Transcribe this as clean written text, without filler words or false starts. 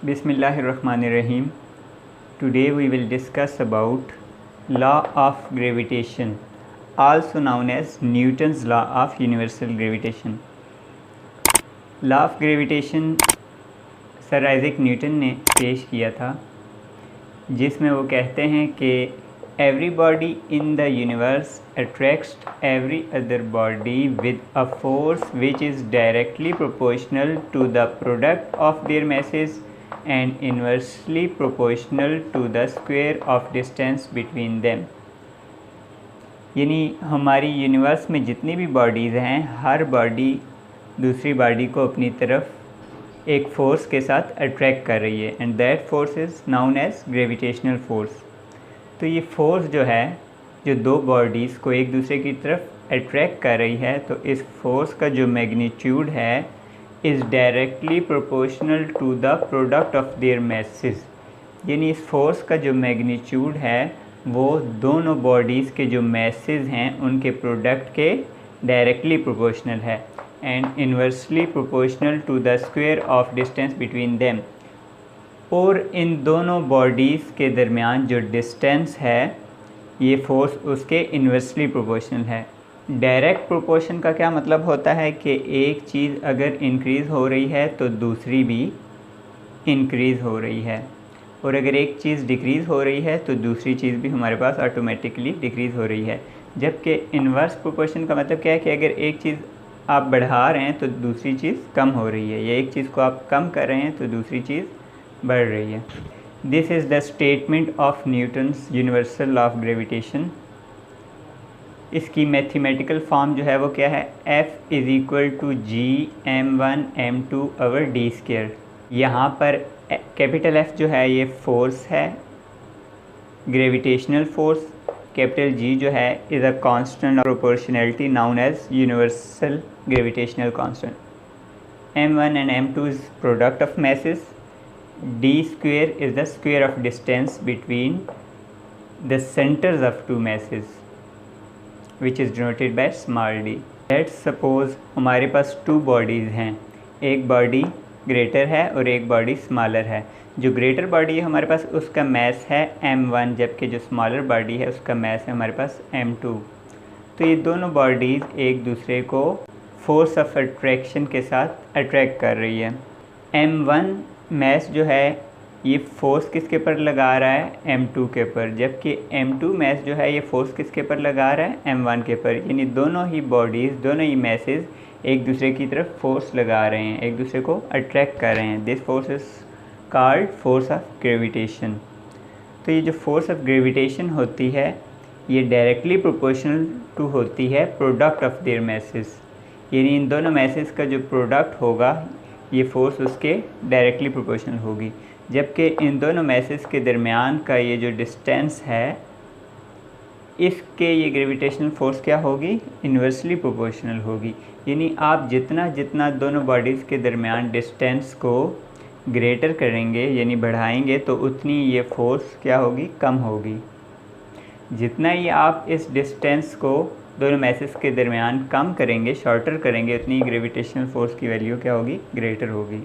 Bismillahirrahmanirrahim. Today we will discuss about law of gravitation, also known as Newton's law of universal gravitation. Law of gravitation sir Isaac Newton ने पेश किया था, जिसमें वो कहते हैं कि every body in the universe attracts every other body with a force which is directly proportional to the product of their masses and inversely proportional to the square of distance between them. यानी हमारी universe में जितनी भी bodies हैं, हर body दूसरी body को अपनी तरफ एक फ़ोर्स के साथ अट्रैक्ट कर रही है, and that force is known as gravitational force. तो ये फोर्स जो है, जो दो बॉडीज़ को एक दूसरे की तरफ अट्रैक्ट कर रही है, तो इस फोर्स का जो मैग्नीट्यूड है is directly proportional to the product of their masses. यानी इस फोर्स का जो मैग्नीट्यूड है वो दोनों बॉडीज़ के जो मैसेज हैं उनके प्रोडक्ट के डायरेक्टली प्रोपोर्शनल है, and inversely proportional to the square of distance between them. और इन दोनों बॉडीज़ के दरमियान जो डिस्टेंस है, ये फोर्स उसके इन्वर्सली प्रोपोर्शनल है। डायरेक्ट प्रोपोर्शन का क्या मतलब होता है कि एक चीज़ अगर इंक्रीज़ हो रही है तो दूसरी भी इंक्रीज़ हो रही है, और अगर एक चीज़ डिक्रीज़ हो रही है तो दूसरी चीज़ भी हमारे पास ऑटोमेटिकली डिक्रीज़ हो रही है। जबकि इन्वर्स प्रोपोर्शन का मतलब क्या है कि अगर एक चीज़ आप बढ़ा रहे हैं तो दूसरी चीज़ कम हो रही है, या एक चीज़ को आप कम कर रहे हैं तो दूसरी चीज़ बढ़ रही है। This is the statement of Newton's universal law of gravitation. इसकी मैथमेटिकल फॉर्म जो है वो क्या है, F is equal to G m1m2/d²। यहाँ पर कैपिटल F जो है ये फोर्स है, ग्रेविटेशनल फोर्स। कैपिटल G जो है is a constant of proportionality known as universal gravitational constant. m1 and m2 is product of masses. d² is the square of distance between the centres of two masses which is denoted by small d. Let's suppose हमारे पास to bodies हैं, एक body greater है और एक body smaller है। जो greater body है हमारे पास उसका मास है m1, जबकि जो स्मॉलर बॉडी है उसका मास है हमारे पास m2। तो ये दोनों बॉडीज़ एक दूसरे को फोर्स ऑफ अट्रैक्शन के साथ अट्रैक्ट कर रही है। m1 मास जो है ये फोर्स किसके पर लगा रहा है, m2 के पर, जबकि m2 मास जो है ये फोर्स किसके पर लगा रहा है, m1 के पर। यानी दोनों ही बॉडीज़, दोनों ही मैसेज एक दूसरे की तरफ फोर्स लगा रहे हैं, एक दूसरे को अट्रैक्ट कर रहे हैं। This force is called force of gravitation. तो ये जो फोर्स ऑफ ग्रेविटेशन होती है ये डायरेक्टली प्रोपोर्शनल टू होती है प्रोडक्ट ऑफ देयर मैसेज। यानी इन दोनों मैसेज का जो प्रोडक्ट होगा ये फोर्स उसके डायरेक्टली प्रोपोर्शनल होगी, जबकि इन दोनों मैसेज के दरमियान का ये जो डिस्टेंस है इसके ये ग्रेविटेशनल फोर्स क्या होगी, इन्वर्सली प्रोपोर्शनल होगी। यानी आप जितना जितना दोनों बॉडीज़ के दरमियान डिस्टेंस को ग्रेटर करेंगे, यानी बढ़ाएंगे, तो उतनी ये फोर्स क्या होगी, कम होगी। जितना ही आप इस डिस्टेंस को दोनों मैसेज के दरमियान कम करेंगे, शॉर्टर करेंगे, उतनी ग्रेविटेशनल फोर्स की वैल्यू क्या होगी, ग्रेटर होगी।